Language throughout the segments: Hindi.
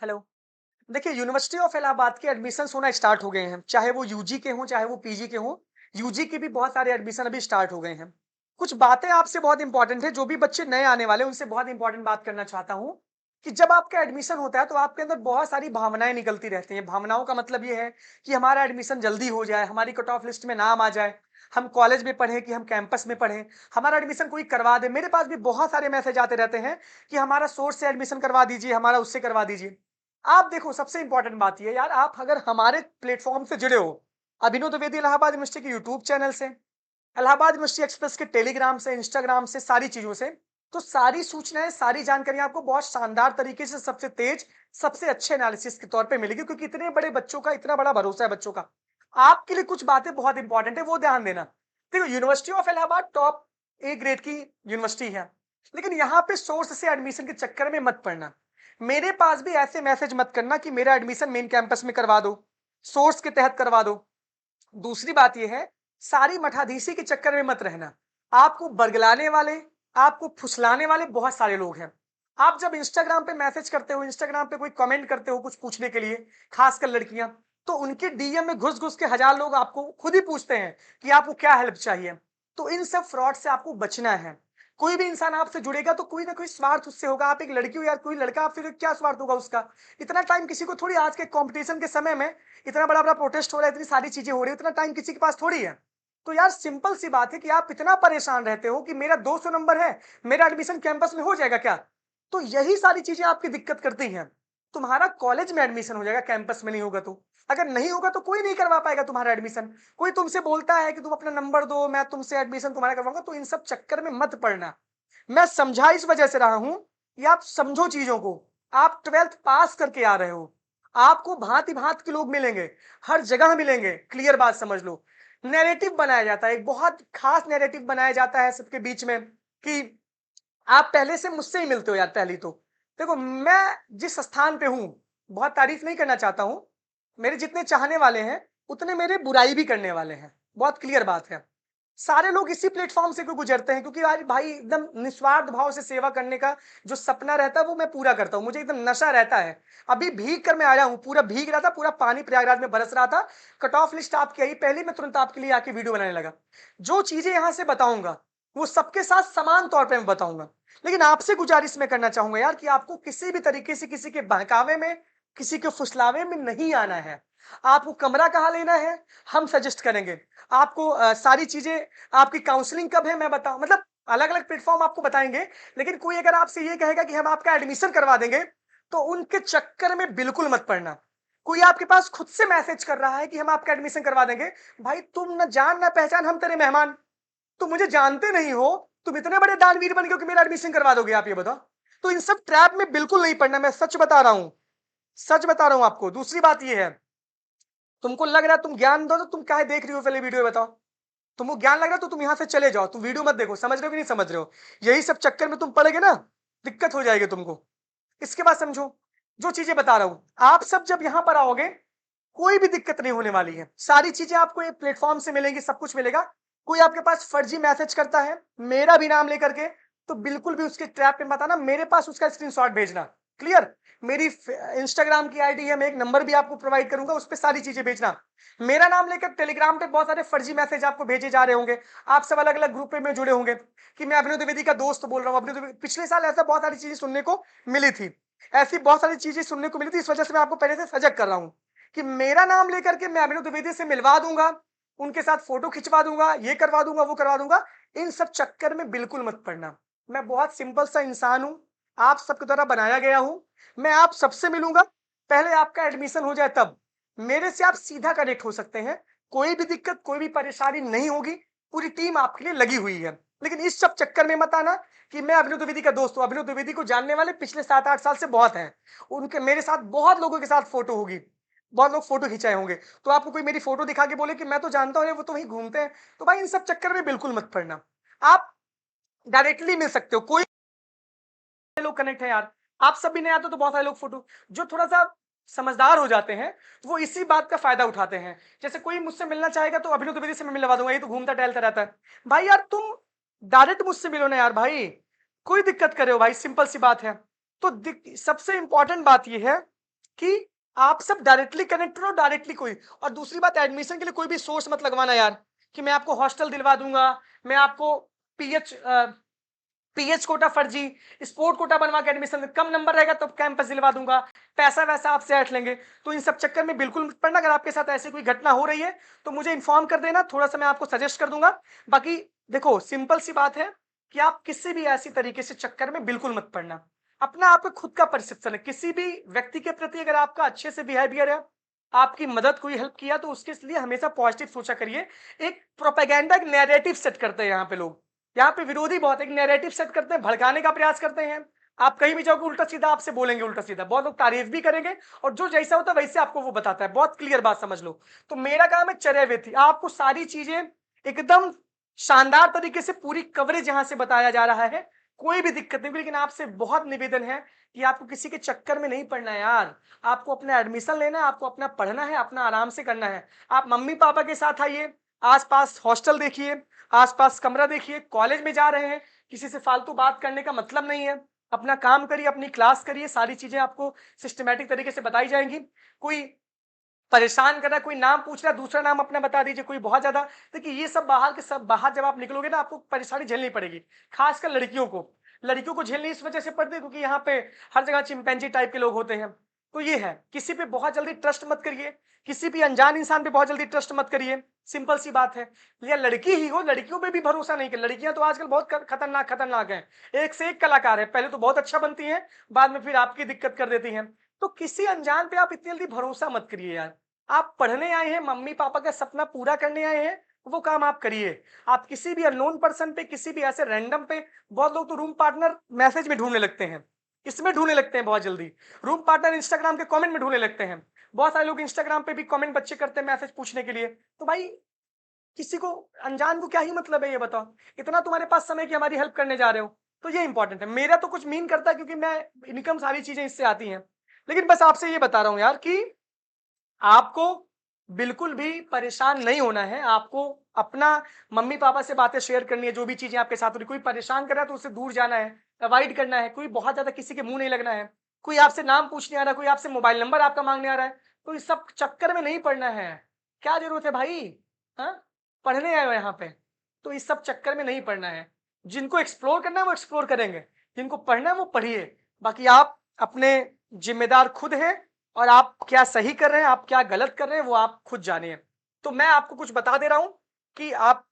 हेलो। देखिए, यूनिवर्सिटी ऑफ इलाहाबाद के एडमिशन्स होना स्टार्ट हो गए हैं, चाहे वो यूजी के हों, चाहे वो पीजी के हों। यूजी के भी बहुत सारे एडमिशन अभी स्टार्ट हो गए हैं। कुछ बातें आपसे बहुत इंपॉर्टेंट है, जो भी बच्चे नए आने वाले हैं, उनसे बहुत इंपॉर्टेंट बात करना चाहता हूँ कि जब आपका एडमिशन होता है, तो आपके अंदर बहुत सारी भावनाएँ निकलती रहती हैं। भावनाओं का मतलब ये है कि हमारा एडमिशन जल्दी हो जाए, हमारी कट ऑफ लिस्ट में नाम आ जाए, हम कॉलेज में पढ़ें कि हम कैंपस में पढ़ें, हमारा एडमिशन कोई करवा दे। मेरे पास भी बहुत सारे मैसेज आते रहते हैं कि हमारा सोर्स से एडमिशन करवा दीजिए, हमारा उससे करवा दीजिए। आप देखो, सबसे इंपॉर्टेंट बात ये है यार, आप अगर हमारे प्लेटफ़ॉर्म से जुड़े हो, अभिनव द्विवेदी इलाहाबाद यूनिवर्सिटी के यूट्यूब चैनल से, इलाहाबाद यूनिवर्सिटी एक्सप्रेस के टेलीग्राम से, इंस्टाग्राम से, सारी चीज़ों से, तो सारी सूचनाएँ, सारी जानकारियाँ आपको बहुत शानदार तरीके से, सबसे तेज़, सबसे अच्छे एनालिसिस के तौर पे मिलेगी, क्योंकि इतने बड़े बच्चों का इतना बड़ा भरोसा है बच्चों का। आपके लिए कुछ बातें बहुत इंपॉर्टेंट है, वो ध्यान देना। देखो, university of Allahabad top A grade की यूनिवर्सिटी है, लेकिन यहाँ पे सोर्स से एडमिशन के चक्कर में मत पड़ना। मेरे पास भी ऐसे मैसेज मत करना कि मेरा एडमिशन मेन कैंपस में करवा दो, सोर्स के तहत करवा दो। दूसरी बात ये है, सारी मठाधीशी के चक्कर में मत रहना। आपको बरगलाने वाले, आपको फुसलाने वाले बहुत सारे लोग हैं। आप जब इंस्टाग्राम पे मैसेज करते हो, इंस्टाग्राम पे कोई कमेंट करते हो कुछ पूछने के लिए, खासकर लड़कियां, तो उनके डीएम में घुस-घुस के हजार लोग आपको खुद ही पूछते हैं कि आपको क्या हेल्प चाहिए। तो इन सब फ्रॉड से आपको बचना है। कोई भी इंसान आपसे जुड़ेगा तो कोई ना कोई स्वार्थ उससे होगा। आप एक लड़की हो यार, कोई लड़का आपसे जुड़े, क्या स्वार्थ होगा उसका? इतना टाइम किसी को थोड़ी, आज के कॉम्पिटिशन के समय में इतना बड़ा-बड़ा प्रोटेस्ट हो रहा है, इतनी सारी चीज़ें हो रही हैं, उतना टाइम किसी के पास थोड़ी है। तो यार सिंपल सी बात है कि आप इतना परेशान रहते हो कि मेरा 200 नंबर है, मेरा एडमिशन कैंपस में हो जाएगा क्या? तो यही सारी चीज़ें आपकी दिक्कत करती हैं। तुम्हारा कॉलेज में एडमिशन हो जाएगा, कैंपस में नहीं होगा तो। अगर नहीं होगा तो कोई नहीं करवा पाएगा तुम्हारा एडमिशन। कोई तुमसे बोलता है कि तुम अपना नंबर दो, मैं तुमसे एडमिशन तुम्हारा करवाऊँगा, तो इन सब चक्कर में मत पड़ना। मैं समझा इस वजह से रहा हूँ कि आप समझो चीज़ों को। आप 12th पास करके आ रहे हो। आपको भाँति-भाँति के लोग मिलेंगे, हर जगह मिलेंगे, क्लियर बात समझ लो। नैरेटिव बनाया जाता है, एक बहुत खास नैरेटिव बनाया जाता है सबके बीच में कि आप पहले से मुझसे ही मिलते हो यार, पहली तो। देखो, मैं जिस स्थान पे हूँ, बहुत तारीफ़ नहीं करना चाहता हूँ। मेरे जितने चाहने वाले हैं, उतने मेरे बुराई भी करने वाले हैं। बहुत क्लियर बात है। सारे लोग इसी प्लेटफ़ॉर्म से क्यों गुज़रते हैं, क्योंकि यार भाई एकदम निस्वार्थ भाव से सेवा करने का जो सपना रहता है, वो मैं पूरा करता हूँ। मुझे एकदम नशा रहता है। अभी भीग कर मैं आया हूँ, पूरा भीग रहा था, पूरा पानी प्रयागराज में बरस रहा था। कट ऑफ लिस्ट आपकी आई, पहले मैं तुरंत आपके लिए आके वीडियो बनाने लगा। जो चीज़ें यहाँ से बताऊँगा, वो सबके साथ समान तौर पे मैं बताऊँगा। लेकिन आपसे गुज़ारिश मैं करना चाहूँगा यार कि आपको किसी भी तरीके से किसी के बहकावे में, किसी के फुसलावे में नहीं आना है। आपको कमरा कहाँ लेना है, हम सजेस्ट करेंगे। आपको सारी चीज़ें, आपकी काउंसलिंग कब है मैं बताऊँ, मतलब अलग-अलग प्लेटफ़ॉर्म आपको बताएँगे, लेकिन कोई अगर आपसे ये कहेगा कि हम आपका एडमिशन करवा देंगे, तो उनके चक्कर में बिल्कुल मत पड़ना। कोई आपके पास खुद से मैसेज कर रहा है कि हम आपका एडमिशन करवा देंगे, भाई तुम ना जान ना पहचान, हम तेरे मेहमान। तुम मुझे जानते नहीं हो, तुम इतने बड़े दानवीर बन गए हो कि मेरा एडमिशन करवा दोगे, आप ये बताओ? तो इन सब ट्रैप में बिल्कुल नहीं पड़ना, मैं सच बता रहा हूँ। सच बता रहा हूँ आपको। दूसरी बात ये है, तुमको लग रहा है तुम ज्ञान दो तो तुम काहे देख रही हो, पहले वीडियो बताओ? तुमको ज्ञान लग रहा है तो तुम यहाँ से चले जाओ, तुम वीडियो मत देखो, समझ रहे हो कि नहीं समझ रहे हो? यही सब चक्कर में तुम पड़ोगे ना, दिक्कत हो जाएगी तुमको। इसके बाद समझो, जो चीज़ें बता रहा हूँ, आप सब जब यहाँ पर आओगे, कोई भी दिक्कत नहीं होने वाली है। सारी चीज़ें आपको एक प्लेटफ़ॉर्म से मिलेंगी, सब कुछ मिलेगा। कोई आपके पास फर्जी मैसेज करता है, मेरा भी नाम लेकर के, तो बिल्कुल भी उसके ट्रैप में मत आना, मेरे पास उसका स्क्रीनशॉट भेजना। क्लियर? मेरी इंस्टाग्राम की आईडी है, मैं एक नंबर भी आपको प्रोवाइड करूँगा, उस पे सारी चीज़ें भेजना। मेरा नाम लेकर टेलीग्राम पे बहुत सारे फर्जी मैसेज आपको भेजे जा रहे होंगे। आप सब अलग-अलग ग्रुप में जुड़े होंगे कि मैं अभिनव द्विवेदी का दोस्त बोल रहा हूँ, अभिनव द्विवेदी, पिछले साल ऐसा बहुत सारी चीज़ें सुनने को मिली थी। ऐसी बहुत सारी चीज़ें सुनने को मिली थी, इस वजह से मैं आपको पहले से सजग कर रहा हूँ कि मेरा नाम लेकर के मैं अभिनव द्विवेदी से मिलवा दूँगा, उनके साथ फ़ोटो खिंचवा दूँगा, ये करवा दूँगा, वो करवा दूँगा। इन सब चक्कर में बिल्कुल मत पड़ना। मैं बहुत सिंपल सा इंसान हूँ, आप सबके द्वारा बनाया गया हूँ। मैं आप सबसे मिलूँगा, पहले आपका एडमिशन हो जाए तब। मेरे से आप सीधा कनेक्ट हो सकते हैं। कोई भी दिक्कत, कोई भी परेशानी नहीं होगी, पूरी टीम आपके लिए लगी हुई है। लेकिन इस सब चक्कर में मत आना कि मैं अभिनव द्विवेदी का दोस्त हूँ। अभिनव द्विवेदी को जानने वाले पिछले 7-8 साल से बहुत हैं। उनके मेरे साथ बहुत लोगों के साथ फ़ोटो होगी। बहुत लोग फ़ोटो खिंचाए होंगे। तो आपको कोई मेरी फ़ोटो दिखा के बोले कि मैं तो जानता हूँ, वो तो वहीं घूमते हैं। तो भाई इन सब चक्कर में बिल्कुल मत पड़ना। आप डायरेक्टली मिल सकते हो। कोई लोग कनेक्ट है यार। आप सब भी नहीं आते तो बहुत सारे लोग फ़ोटो, जो थोड़ा-सा समझदार हो जाते हैं, वो इसी बात का फ़ायदा उठाते हैं। जैसे कोई मुझसे मिलना चाहेगा तो अभिनव द्विवेदी से मैं मिलवा दूँगा, ये तो घूमता-टहलता रहता है। भाई यार तुम डायरेक्ट मुझसे मिलो ना यार भाई। कोई दिक्कत कर रहे हो भाई, सिंपल सी बात है। तो दिक सबसे इम्पोर्टेंट बात ये है कि आप सब डायरेक्टली कनेक्टेड हो, डायरेक्टली कोई। और दूसरी बात, एडमिशन के लिए कोई भी सोर्स मत लगवाना यार, कि मैं आपको हॉस्टल दिलवा दूंगा, मैं आपको पीएच पीएच कोटा फर्जी, स्पोर्ट कोटा बनवा के एडमिशन, कम नंबर रहेगा तो कैंपस दिलवा दूंगा, पैसा वैसा आपसे ऐंठ लेंगे। तो इन सब चक्कर में बिल्कुल मत पड़ना। अगर आपके साथ ऐसी कोई घटना हो रही है तो मुझे इन्फॉर्म कर देना, थोड़ा सा मैं आपको सजेस्ट कर दूंगा। बाकी देखो, सिंपल सी बात है कि आप किसी भी ऐसी तरीके से चक्कर में बिल्कुल मत पड़ना। अपना आपका खुद का परसेप्शन है, किसी भी व्यक्ति के प्रति अगर आपका अच्छे से बिहेवियर है, आपकी मदद, कोई हेल्प किया तो उसके लिए हमेशा पॉजिटिव सोचा करिए। एक प्रोपेगेंडा, एक नैरेटिव सेट करते हैं यहाँ पे लोग, यहाँ पे विरोधी बहुत एक नैरेटिव सेट करते हैं, भड़काने का प्रयास करते हैं। आप कहीं भी जाओगे उल्टा सीधा आपसे बोलेंगे, उल्टा सीधा बहुत लोग तारीफ भी करेंगे, और जो जैसा होता है वैसे आपको वो बताता है। बहुत क्लियर बात समझ लो। तो मेरा काम है चरैवेती, आपको सारी चीजें एकदम शानदार तरीके से पूरी कवरेज यहां से बताया जा रहा है, कोई भी दिक्कत नहीं। लेकिन आपसे बहुत निवेदन है कि आपको किसी के चक्कर में नहीं पड़ना है यार। आपको अपना एडमिशन लेना है, आपको अपना पढ़ना है, अपना आराम से करना है। आप मम्मी पापा के साथ आइए, आसपास हॉस्टल देखिए, आसपास कमरा देखिए, कॉलेज में जा रहे हैं, किसी से फालतू बात करने का मतलब नहीं है। अपना काम करिए, अपनी क्लास करिए, सारी चीजें आपको सिस्टमैटिक तरीके से बताई जाएंगी। कोई परेशान कर रहा है, कोई नाम पूछ रहा है, दूसरा नाम अपना बता दीजिए। कोई बहुत ज्यादा, देखिए ये सब बाहर के सब, बाहर जब आप निकलोगे ना आपको परेशानी झेलनी पड़ेगी। खासकर लड़कियों को झेलनी इस वजह से पड़ती है क्योंकि यहाँ पे हर जगह चिंपैंजी टाइप के लोग होते हैं। तो ये है, किसी पे बहुत जल्दी ट्रस्ट मत करिए, किसी भी अनजान इंसान पे बहुत जल्दी ट्रस्ट मत करिए, सिंपल सी बात है। या लड़की ही हो, लड़कियों पे भी भरोसा नहीं कर। लड़कियां तो आजकल बहुत खतरनाक खतरनाक हैं, एक से एक कलाकार है। पहले तो बहुत अच्छा बनती हैं, बाद में फिर आपकी दिक्कत कर देती हैं। तो किसी अनजान पे आप इतनी जल्दी भरोसा मत करिए यार। आप पढ़ने आए हैं, मम्मी पापा का सपना पूरा करने आए हैं, वो काम आप करिए। आप किसी भी अननोन पर्सन पे, किसी भी ऐसे रैंडम पे, बहुत लोग तो रूम पार्टनर मैसेज में ढूंढने लगते हैं, इसमें ढूंढने लगते हैं बहुत जल्दी। रूम पार्टनर इंस्टाग्राम के कमेंट में ढूंढने लगते हैं। बहुत सारे लोग इंस्टाग्राम पे भी कमेंट बच्चे करते हैं मैसेज पूछने के लिए। तो भाई, किसी को, अनजान को क्या ही मतलब है ये बताओ। इतना तुम्हारे पास समय कि हमारी हेल्प करने जा रहे हो, तो ये इंपॉर्टेंट है। मेरा तो कुछ मीन करता है क्योंकि मैं, इनकम सारी चीजें इससे आती हैं। लेकिन बस आपसे ये बता रहा हूं यार कि आपको बिल्कुल भी परेशान नहीं होना है। आपको अपना मम्मी पापा से बातें शेयर करनी है, जो भी चीजें आपके साथ हो रही। कोई परेशान कर रहा है तो उससे दूर जाना है, अवॉइड करना है। कोई बहुत ज्यादा किसी के मुंह नहीं लगना है। कोई आपसे नाम पूछने आ रहा है, कोई आपसे मोबाइल नंबर आपका मांगने आ रहा है, तो इस सब चक्कर में नहीं पड़ना है। क्या जरूरत है भाई? हाँ, पढ़ने आए हो यहाँ पे, तो इस सब चक्कर में नहीं पड़ना है। जिनको एक्सप्लोर करना है वो एक्सप्लोर करेंगे, जिनको पढ़ना है वो पढ़िए। बाकी आप अपने जिम्मेदार खुद हैं, और आप क्या सही कर रहे हैं, आप क्या गलत कर रहे हैं, वो आप खुद जानिए। तो मैं आपको कुछ बता दे रहा हूं कि आप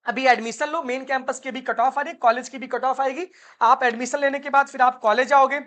अभी एडमिशन लो। मेन कैंपस की भी कट ऑफ आ रही है, कॉलेज की भी कट ऑफ आएगी। आप एडमिशन लेने के बाद फिर आप कॉलेज जाओगे,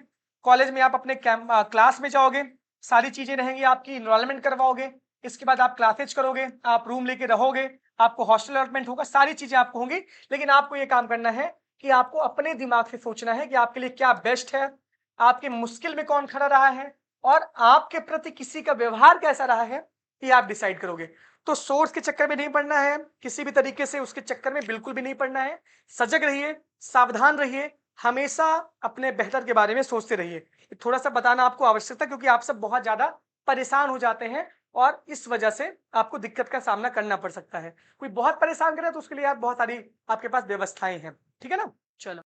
कॉलेज में आप अपने क्लास में जाओगे, सारी चीजें रहेंगी आपकी, इनरोलमेंट करवाओगे। इसके बाद आप क्लासेज करोगे, आप रूम लेके रहोगे, आपको हॉस्टल अलॉटमेंट होगा, सारी चीजें आपको होंगी। लेकिन आपको ये काम करना है कि आपको अपने दिमाग से सोचना है कि आपके लिए क्या बेस्ट है, आपके मुश्किल में कौन खड़ा रहा है, और आपके प्रति किसी का व्यवहार कैसा रहा है, ये आप डिसाइड करोगे। तो सोर्स के चक्कर में नहीं पड़ना है, किसी भी तरीके से उसके चक्कर में बिल्कुल भी नहीं पड़ना है। सजग रहिए, सावधान रहिए, हमेशा अपने बेहतर के बारे में सोचते रहिए। थोड़ा सा बताना आपको आवश्यक था क्योंकि आप सब बहुत ज्यादा परेशान हो जाते हैं, और इस वजह से आपको दिक्कत का सामना करना पड़ सकता है। कोई बहुत परेशान करे तो उसके लिए यार बहुत सारी आपके पास व्यवस्थाएं हैं। ठीक है ना? चलो।